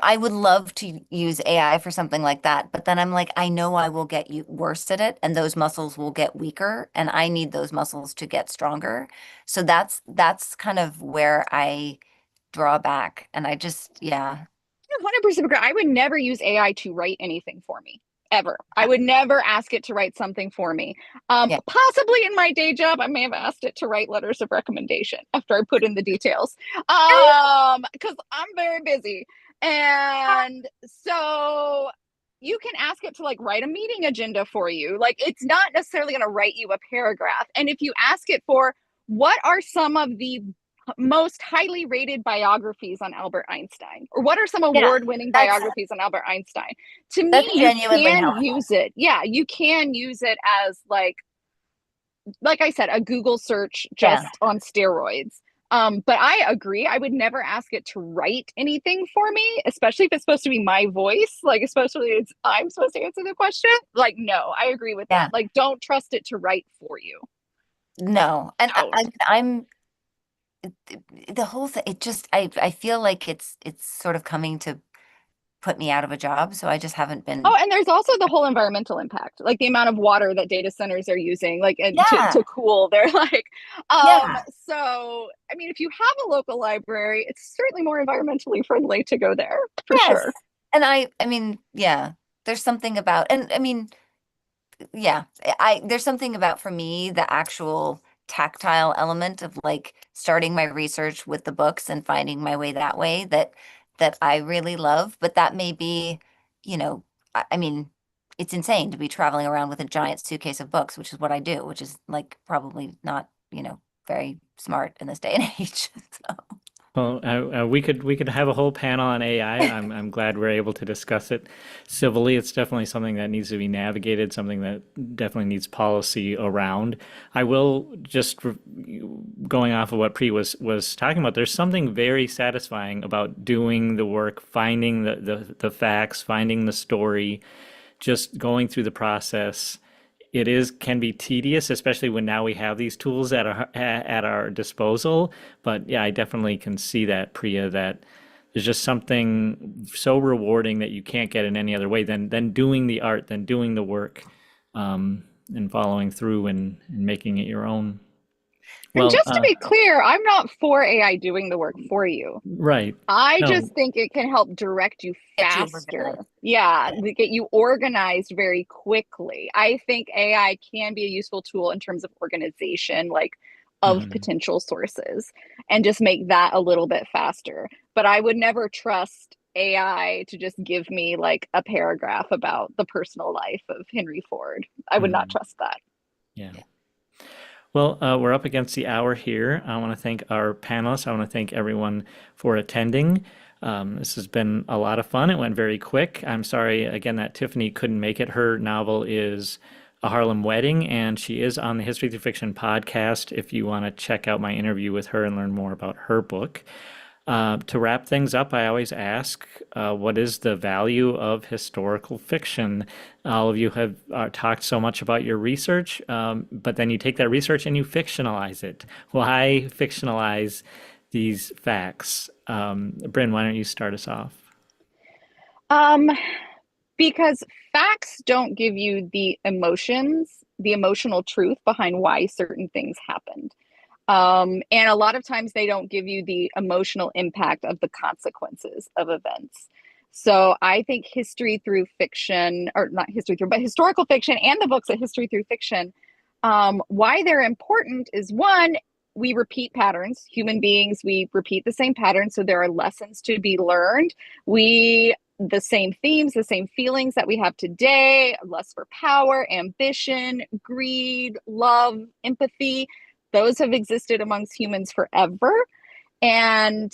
I would love to use AI for something like that, but then I'm like, I know I will get you worse at it, and those muscles will get weaker, and I need those muscles to get stronger. So that's kind of where I draw back, and I just, yeah, 100% agree. I would never use AI to write anything for me ever. I would never ask it to write something for me. yeah, Possibly in my day job, I may have asked it to write letters of recommendation after I put in the details. Because I'm very busy. And so you can ask it to like write a meeting agenda for you. Like it's not necessarily going to write you a paragraph. And if you ask it for what are some of the most highly rated biographies on Albert Einstein? Or what are some yeah. award winning That's biographies on Albert Einstein? To me, that's you genuinely can helpful. use it. Yeah, you can use it as like I said, a Google search Yeah, just on steroids. But I agree. I would never ask it to write anything for me, especially if it's supposed to be my voice. Like, especially if I'm supposed to answer the question. Like, no, I agree with Yeah. that. Like, don't trust it to write for you. No. And Don't. I'm the whole thing, it just I feel like it's sort of coming to put me out of a job. So I just haven't Oh, been. and there's also the whole environmental impact, like the amount of water that data centers are using, like and Yeah. to cool. They're like, Yeah. so I mean, if you have a local library, it's certainly more environmentally friendly to go there for Yes. sure. And I mean, yeah, there's something about, and I mean, yeah, there's something about, for me, the actual tactile element of like starting my research with the books and finding my way that way that I really love. But that may be, you know, I mean, it's insane to be traveling around with a giant suitcase of books, which is what I do, which is like probably not, very smart in this day and age. So, Well, we could have a whole panel on AI. I'm glad we're able to discuss it civilly. It's definitely something that needs to be navigated, something that definitely needs policy around. I will just going off of what Pri was talking about. There's something very satisfying about doing the work, finding the facts, finding the story, just going through the process. It is can be tedious, especially when now we have these tools at our disposal. But yeah, I definitely can see that, Priya, that there's just something so rewarding that you can't get in any other way than doing the art, than doing the work, and following through and making it your own. And Well, just to be clear, I'm not for AI doing the work for you. right. I No. just think it can help direct you get you faster. organized. Yeah, to get you organized very quickly. I think AI can be a useful tool in terms of organization, like of Mhm. potential sources, and just make that a little bit faster. But I would never trust AI to just give me like a paragraph about the personal life of Henry Ford. I would not Mhm. trust that. Yeah. Yeah. Well, we're up against the hour here. I want to thank our panelists. I want to thank everyone for attending. This has been a lot of fun. It went very quick. I'm sorry again that Tiffany couldn't make it. Her novel is A Harlem Wedding, and she is on the History Through Fiction podcast if you want to check out my interview with her and learn more about her book. To wrap things up, I always ask, what is the value of historical fiction? All of you have talked so much about your research, but then you take that research and you fictionalize it. Why fictionalize these facts? Brynn, why don't you start us off? Um, because facts don't give you the emotions, the emotional truth behind why certain things happened. And a lot of times they don't give you the emotional impact of the consequences of events. So I think history through fiction, or not history through, but historical fiction and the books at history through fiction, why they're important is one, we repeat patterns. Human beings, we repeat the same patterns. So there are lessons to be learned. The same themes, the same feelings that we have today, lust for power, ambition, greed, love, empathy, those have existed amongst humans forever. And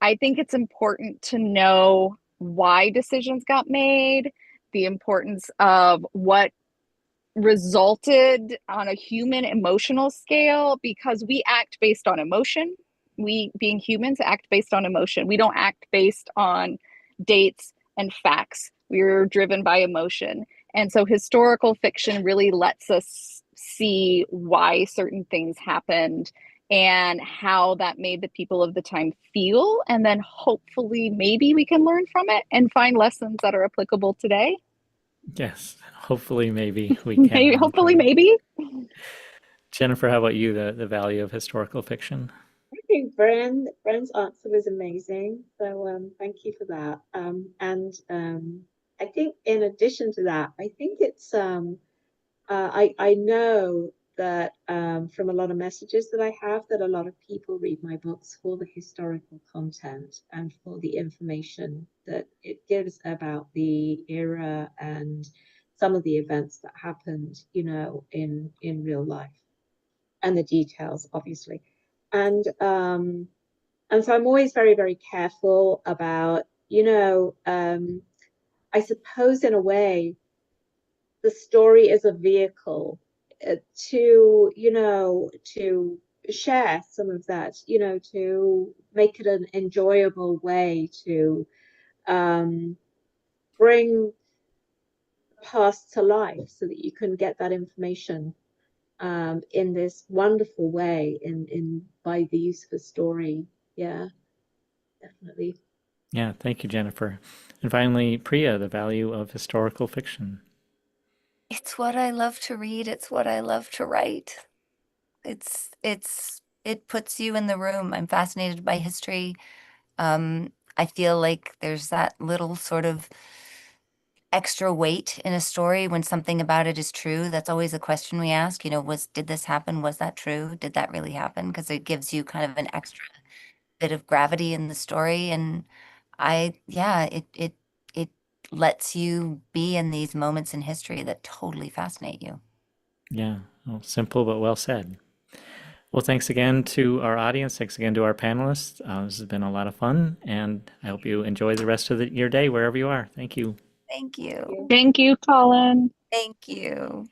I think it's important to know why decisions got made, the importance of what resulted on a human emotional scale, because we act based on emotion. We, being humans, act based on emotion. We don't act based on dates and facts. We're driven by emotion. And so historical fiction really lets us see why certain things happened and how that made the people of the time feel. And then hopefully, maybe we can learn from it and find lessons that are applicable today. Yes, hopefully, maybe we can Maybe, learn hopefully, from it. maybe. Jennifer, how about you? The value of historical fiction? I think Brenn's answer was amazing. So thank you for that. And I think in addition to that, I think it's I know that from a lot of messages that I have that a lot of people read my books for the historical content and for the information that it gives about the era and some of the events that happened, in real life and the details, obviously. And so I'm always very, very careful about, I suppose in a way, the story is a vehicle to share some of that, you know, to make it an enjoyable way to bring the past to life so that you can get that information in this wonderful way in by the use of a story. Yeah, definitely. Yeah, thank you, Jennifer. And finally, Priya, the value of historical fiction. It's what I love to read. It's what I love to write. It puts you in the room. I'm fascinated by history. I feel like there's that little sort of extra weight in a story when something about it is true. That's always a question we ask, did this happen? Was that true? Did that really happen? Because it gives you kind of an extra bit of gravity in the story. And yeah, it lets you be in these moments in history that totally fascinate you. Yeah, well, simple but well said. Well, thanks again to our audience. Thanks again to our panelists. This has been a lot of fun, and I hope you enjoy the rest of your day wherever you are. Thank you. Thank you. Thank you, Colin. Thank you.